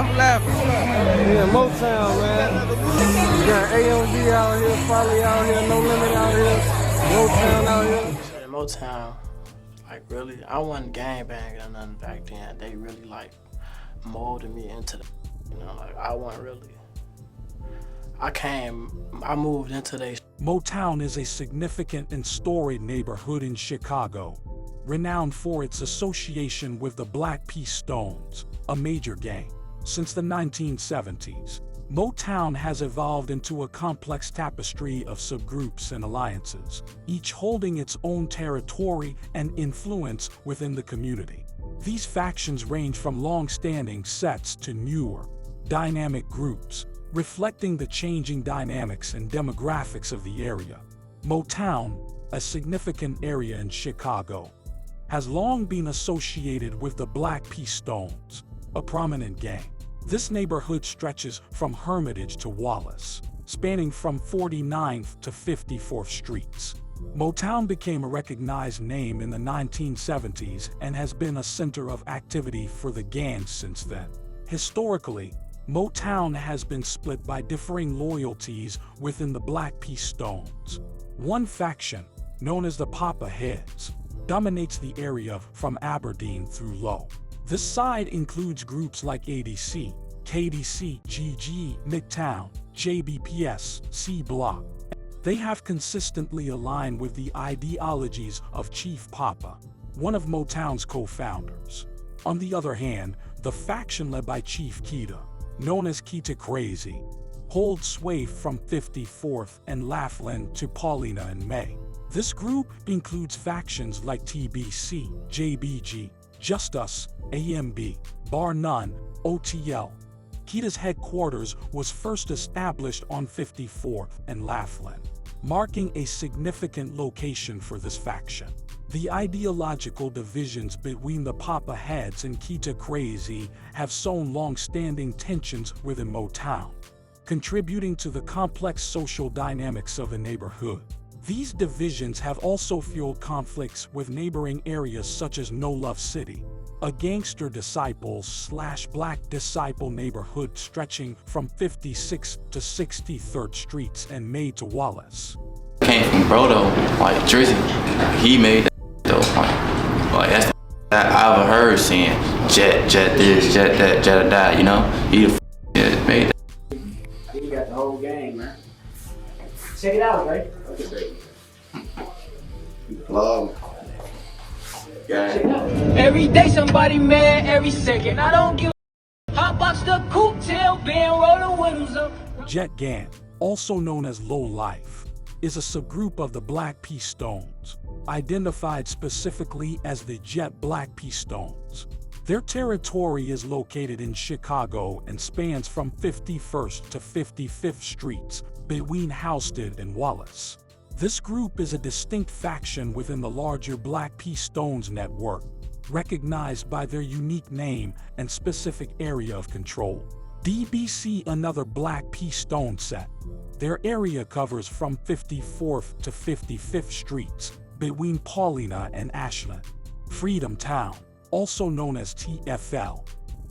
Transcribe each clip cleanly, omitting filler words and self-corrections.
laughing. Yeah, MoeTown, man. We got AMD out here, Folly out here, No Limit out here, MoeTown out here. In MoeTown, like really, I wasn't gangbanging or nothing back then. They really like molded me into the, you know, like I wasn't really. I moved into they. MoeTown is a significant and storied neighborhood in Chicago, renowned for its association with the Black P. Stones, a major gang. Since the 1970s, MoeTown has evolved into a complex tapestry of subgroups and alliances, each holding its own territory and influence within the community. These factions range from long-standing sets to newer, dynamic groups, reflecting the changing dynamics and demographics of the area. MoeTown, a significant area in Chicago, has long been associated with the Black P. Stones, a prominent gang. This neighborhood stretches from Hermitage to Wallace, spanning from 49th to 54th Streets. MoeTown became a recognized name in the 1970s and has been a center of activity for the gang since then. Historically, MoeTown has been split by differing loyalties within the Black P. Stones. One faction, known as the Poppa Heads, dominates the area from Aberdeen through Low. This side includes groups like ADC, KDC, GG, MoeTown, JBPS, C Block. They have consistently aligned with the ideologies of Chief Poppa, one of MoeTown's co-founders. On the other hand, the faction led by Chief Keeta, known as Keeta Crazy, holds sway from 54th and Laughlin to Paulina and May. This group includes factions like TBC, JBG, Just Us, AMB, Bar None, OTL. Keeta's headquarters was first established on 54th and Laughlin, marking a significant location for this faction. The ideological divisions between the Poppa Heads and Keeta Crazy have sown long-standing tensions within MoeTown, contributing to the complex social dynamics of the neighborhood. These divisions have also fueled conflicts with neighboring areas such as No Love City, a gangster disciple/black disciple neighborhood stretching from 56th to 63rd Streets and May to Wallace. Came from Brodo, like Jersey. He made that though. Like that's that I ever heard saying jet this, jet that, jet that, you know? He the made that. You got the whole gang, man. Check it out, right? Love. Every day somebody mad, every second. I don't give a hot box the coupe tail band, roll the windows up. Jet Gang, also known as Low Life, is a subgroup of the Black P. Stones, identified specifically as the Jet Black P. Stones. Their territory is located in Chicago and spans from 51st to 55th Streets between Houston and Wallace. This group is a distinct faction within the larger Black P. Stones network, recognized by their unique name and specific area of control. DBC, another Black P. Stone set. Their area covers from 54th to 55th Streets between Paulina and Ashland. Freedom Town, also known as TFL,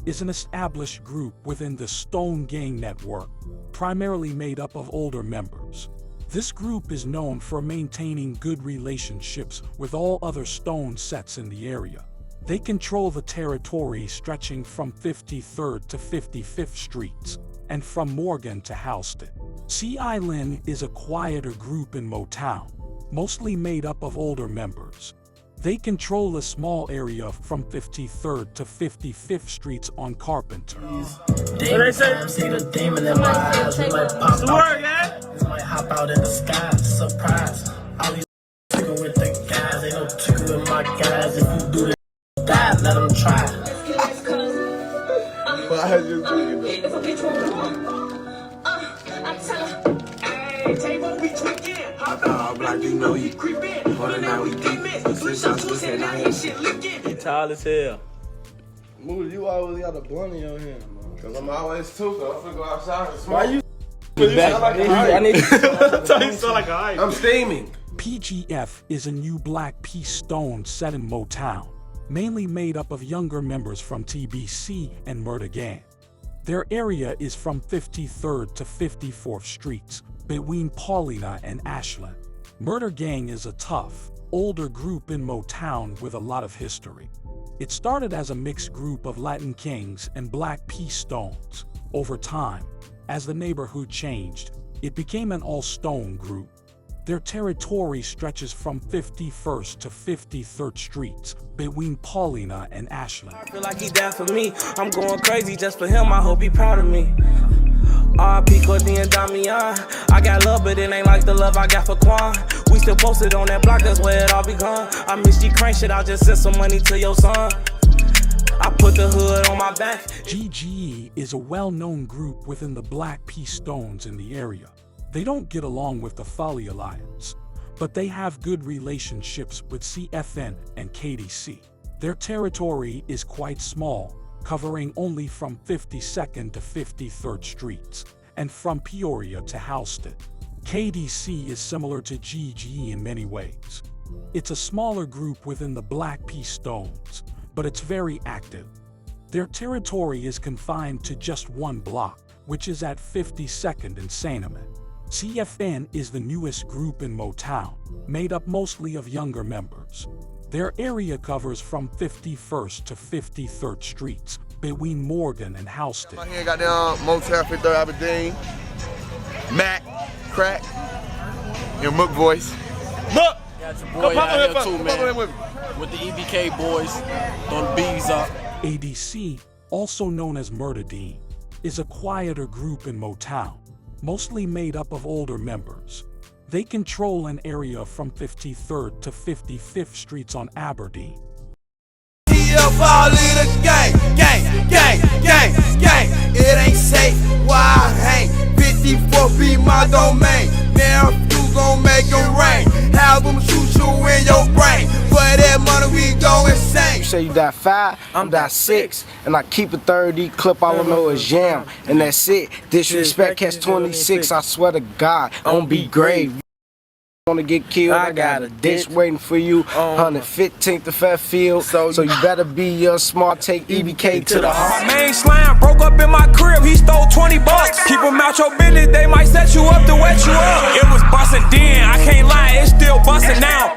is an established group within the Stone Gang network, primarily made up of older members. This group is known for maintaining good relationships with all other Stone sets in the area. They control the territory stretching from 53rd to 55th Streets, and from Morgan to Houston. Sea Island is a quieter group in MoeTown, mostly made up of older members. They control a small area from 53rd to 55th Streets on Carpenter. What they say? See the demon in my eyes, it might pop out. It might hop out in the sky, surprise. All these chicken with the guys, ain't no chicken with my guys. If you do this, die, let them try. But I just do Black, you know you for the night we deep. You tall as hell. Moody, you always got a blunt in your hand, man. Cause I'm always too, cause I'm finna go outside and smoke. Why you? You sound like a hype. I need to sound like a hype. I'm steaming. PGF is a new Black P. Stone set in MoeTown, mainly made up of younger members from TBC and Murder Gang. Their area is from 53rd to 54th Streets, between Paulina and Ashland. Murder Gang is a tough, older group in MoeTown with a lot of history. It started as a mixed group of Latin Kings and Black P Stones. Over time, as the neighborhood changed, it became an all-stone group. Their territory stretches from 51st to 53rd Streets, between Paulina and Ashland. I feel like he down for me. I'm going crazy just for him. I hope he proud of me. R.P. Courtney and Damian. I got love, but it ain't like the love I got for Quan. We still posted on that block, that's where it all begun. I miss G Crank shit, I'll just send some money to your son. I put the hood on my back. GGE is a well-known group within the Black P Stones in the area. They don't get along with the Folly Alliance, but they have good relationships with CFN and KDC. Their territory is quite small, covering only from 52nd to 53rd Streets, and from Peoria to Halsted. KDC is similar to GGE in many ways. It's a smaller group within the Black P Stones, but it's very active. Their territory is confined to just one block, which is at 52nd and Saineman. CFN is the newest group in MoeTown, made up mostly of younger members. Their area covers from 51st to 53rd Streets, between Morgan and Halsted. My hand got down MoeTown, 53rd Aberdeen, Mac, Crack, and Mook voice. Look! Got your boy out here too, man. With With the EBK boys, throwing the bees up. ADC, also known as Murder is a quieter group in MoeTown, mostly made up of older members. They control an area from 53rd to 55th Streets on Aberdeen. It ain't safe, why I hang? 54 be my domain. Now you gon' make it rain. Have them shoot you in your brain. For that money we go insane. You say you die 5, I'm die 6. And I keep a 30 clip, all I know is jam. And that's it. Disrespect catch 26, I swear to God, don't be grave. Wanna get killed, I got a ditch waiting for you, 115th to Fairfield. So you better be smart, take EBK to the heart. My main slime broke up in my crib, he stole 20 bucks. Keep them out your business, they might set you up to wet you up. It was bustin' then, I can't lie, it's still bustin' now.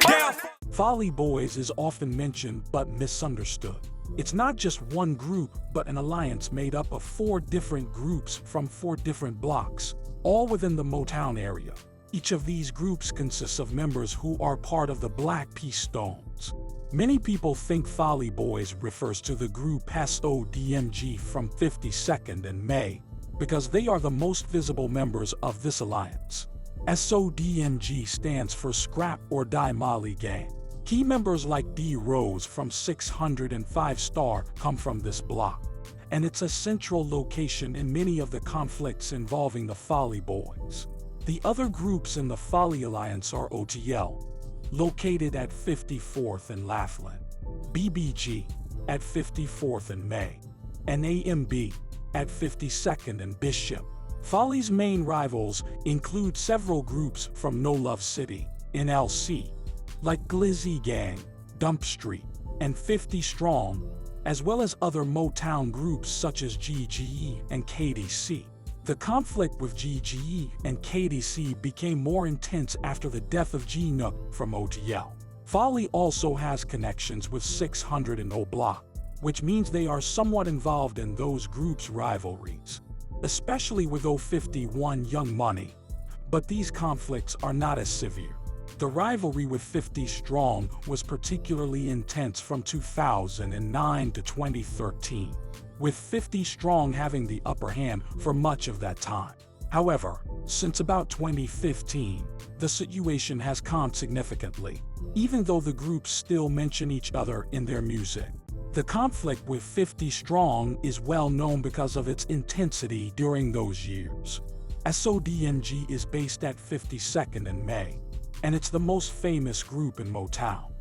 FollyBoyz is often mentioned but misunderstood. It's not just one group, but an alliance made up of 4 different groups from 4 different blocks, all within the MoeTown area. Each of these groups consists of members who are part of the Black P Stones. Many people think FollyBoyz refers to the group SODMG from 52nd and May, because they are the most visible members of this alliance. SODMG stands for Scrap or Die Molly Gang. Key members like D Rose from 605 Star come from this block, and it's a central location in many of the conflicts involving the FollyBoyz. The other groups in the Folly Alliance are OTL, located at 54th and Laughlin, BBG at 54th and May, and AMB at 52nd and Bishop. Folly's main rivals include several groups from No Love City, NLC, like Glizzy Gang, Dump Street, and 50 Strong, as well as other MoeTown groups such as GGE and KDC. The conflict with GGE and KDC became more intense after the death of G-Nook from OTL. Folly also has connections with 600 and O Block, which means they are somewhat involved in those groups' rivalries, especially with 051 Young Money. But these conflicts are not as severe. The rivalry with 50 Strong was particularly intense from 2009 to 2013. With 50 Strong having the upper hand for much of that time. However, since about 2015, the situation has calmed significantly, even though the groups still mention each other in their music. The conflict with 50 Strong is well known because of its intensity during those years. SODMG is based at 52nd and May, and it's the most famous group in MoeTown.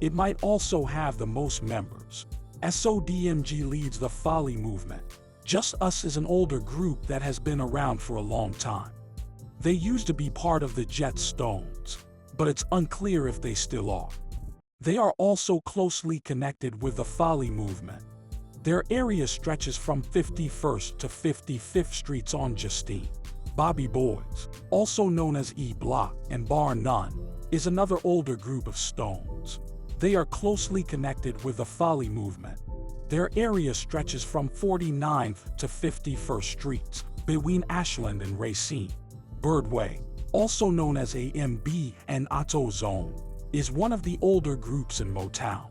It might also have the most members. SODMG leads the Folly movement. Just Us is an older group that has been around for a long time. They used to be part of the Jet Stones, but it's unclear if they still are. They are also closely connected with the Folly movement. Their area stretches from 51st to 55th Streets on Justine. FollyBoyz, also known as E Block and Bar None, is another older group of stones. They are closely connected with the Folly movement. Their area stretches from 49th to 51st Streets, between Ashland and Racine. Birdway, also known as AMB and Auto Zone, is one of the older groups in MoeTown.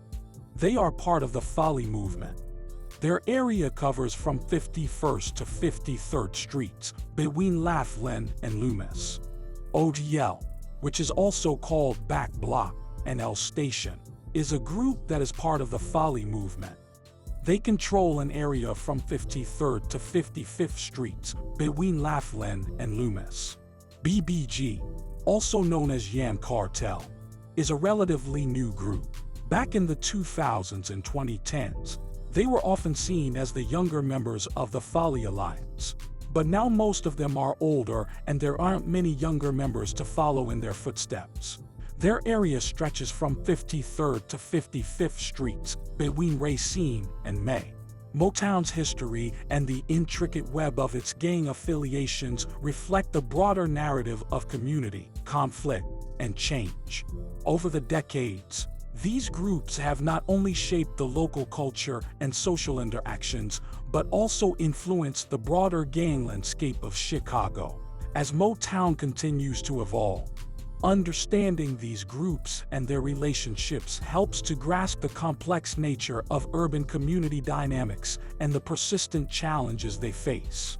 They are part of the Folly movement. Their area covers from 51st to 53rd Streets, between Laughlin and Loomis. OTL, which is also called Back Block and L Station, is a group that is part of the Folly movement. They control an area from 53rd to 55th Streets, between Laughlin and Loomis. BBG, also known as Yam Cartel, is a relatively new group. Back in the 2000s and 2010s, they were often seen as the younger members of the Folly Alliance. But now most of them are older and there aren't many younger members to follow in their footsteps. Their area stretches from 53rd to 55th Streets, between Racine and May. MoeTown's history and the intricate web of its gang affiliations reflect the broader narrative of community, conflict, and change. Over the decades, these groups have not only shaped the local culture and social interactions, but also influenced the broader gang landscape of Chicago. As MoeTown continues to evolve, understanding these groups and their relationships helps to grasp the complex nature of urban community dynamics and the persistent challenges they face.